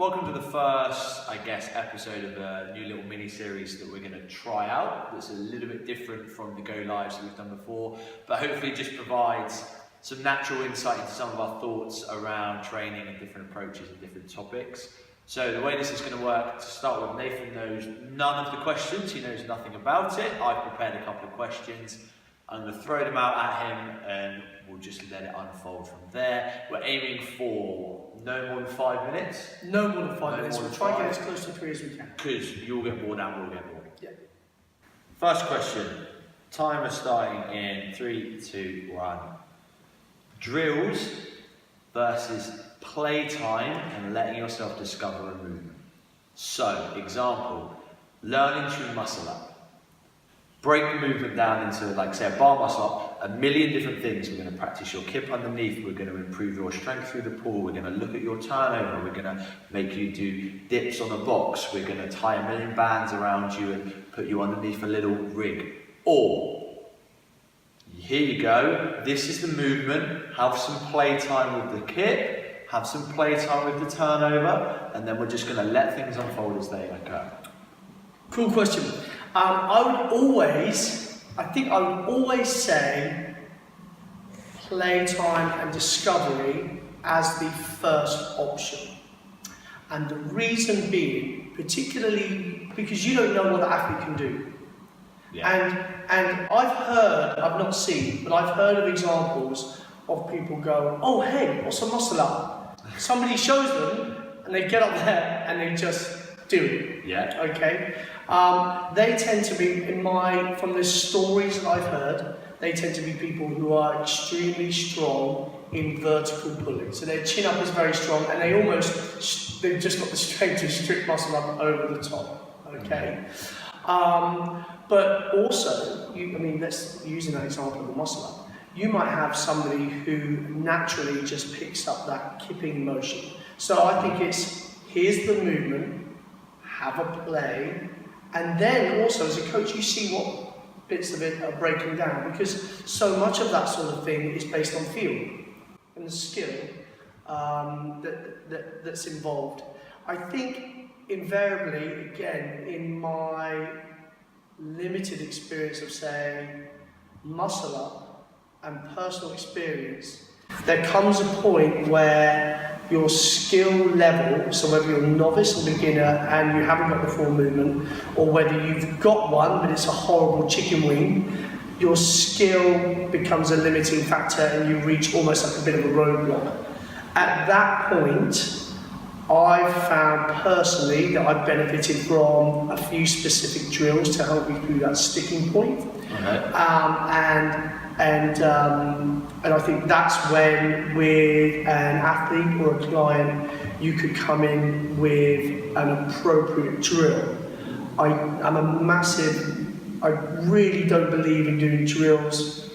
Welcome to the first, I guess, episode of a new little mini-series that we're going to try out. That's a little bit different from the go lives that we've done before, but hopefully just provides some natural insight into some of our thoughts around training and different approaches and different topics. So the way this is going to work, to start with, Nathan knows none of the questions, he knows nothing about it. I've prepared a couple of questions. I'm going to throw them out at him and we'll just let it unfold from there. We're aiming for no more than 5 minutes. No more than 5 minutes. We'll try and get as close to 3 as we can. Because you'll get bored and we'll get bored. Yeah. First question. Timer starting in 3, 2, 1. Drills versus playtime and letting yourself discover a movement. So, example, learning to muscle up. Break the movement down into, like say, a bar muscle up, a million different things. We're going to practice your kip underneath, we're going to improve your strength through the pull, we're going to look at your turnover, we're going to make you do dips on a box, we're going to tie a million bands around you and put you underneath a little rig. Or, here you go, this is the movement, have some playtime with the kip, have some playtime with the turnover, and then we're just going to let things unfold as they occur. Cool question. I would always say playtime and discovery as the first option. And the reason being, particularly because you don't know what the athlete can do. Yeah. And I've not seen, but I've heard of examples of people go, oh hey, what's a muscle up? Somebody shows them and they get up there and they just do it. Yeah. Okay. They tend to be, from the stories that I've heard, they tend to be people who are extremely strong in vertical pulling. So their chin up is very strong, and they've just got the strength to strip muscle up over the top. Okay. But also, let's use an example of the muscle up. You might have somebody who naturally just picks up that kipping motion. So I think here's the movement, have a play, and then also as a coach you see what bits of it are breaking down, because so much of that sort of thing is based on feel and the skill that's involved. I think invariably, again, in my limited experience of saying muscle up and personal experience, there comes a point where your skill level, so whether you're a novice or beginner and you haven't got the full movement, or whether you've got one but it's a horrible chicken wing, your skill becomes a limiting factor and you reach almost like a bit of a roadblock. At that point, I've found personally that I've benefited from a few specific drills to help me through that sticking point. Okay. And I think that's when, with an athlete or a client, you could come in with an appropriate drill. I really don't believe in doing drills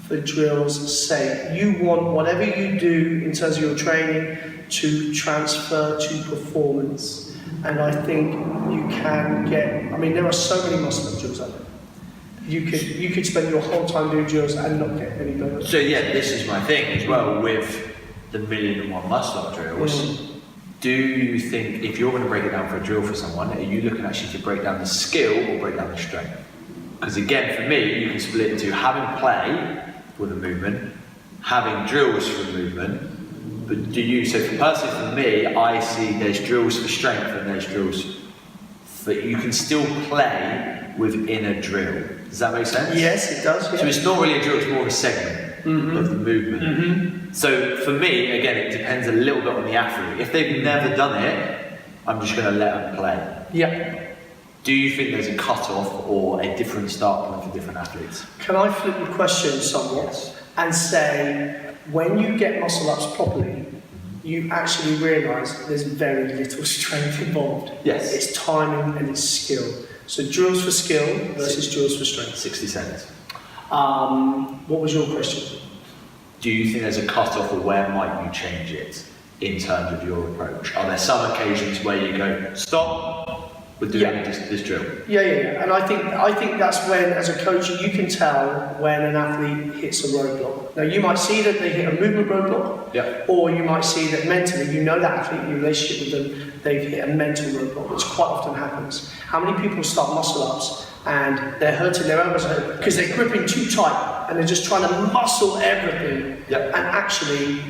for drills' sake. You want whatever you do in terms of your training to transfer to performance. And I think you can there are so many muscle-up drills out there. You could spend your whole time doing drills and not get any better. So yeah, this is my thing as well with the 1,000,001 muscle-up drills. Do you think, if you're going to break it down for a drill for someone, are you looking actually to break down the skill or break down the strength? Because again, for me, you can split into having play with a movement, having drills for a movement, but personally for me, I see there's drills for strength and there's drills that you can still play within a drill. Does that make sense? Yes, it does. Yeah. So it's not really a drill, it's more of a segment of the movement. So for me, again, it depends a little bit on the athlete. If they've never done it, I'm just going to let them play. Yeah. Do you think there's a cut-off or a different start point for different athletes? Can I flip the question somewhat and say, when you get muscle-ups properly, you actually realise there's very little strength involved. Yes. It's timing and it's skill. So drills for skill versus drills for strength. 60 seconds. What was your question? Do you think there's a cut-off, or where might you change it in terms of your approach? Are there some occasions where you go, stop, with doing this drill. Yeah. And I think that's when, as a coach, you can tell when an athlete hits a roadblock. Now, you might see that they hit a movement roadblock, or you might see that mentally, you know that athlete in your relationship with them, they've hit a mental roadblock, which quite often happens. How many people start muscle ups and they're hurting their elbows because they're gripping too tight and they're just trying to muscle everything. And actually,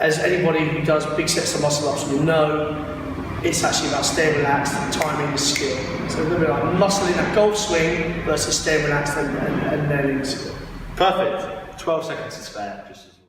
as anybody who does big sets of muscle ups will know, it's actually about staying relaxed, timing and skill. So a little bit like muscling a golf swing versus staying relaxed and nailing skill. Perfect. 12 seconds to spare. Just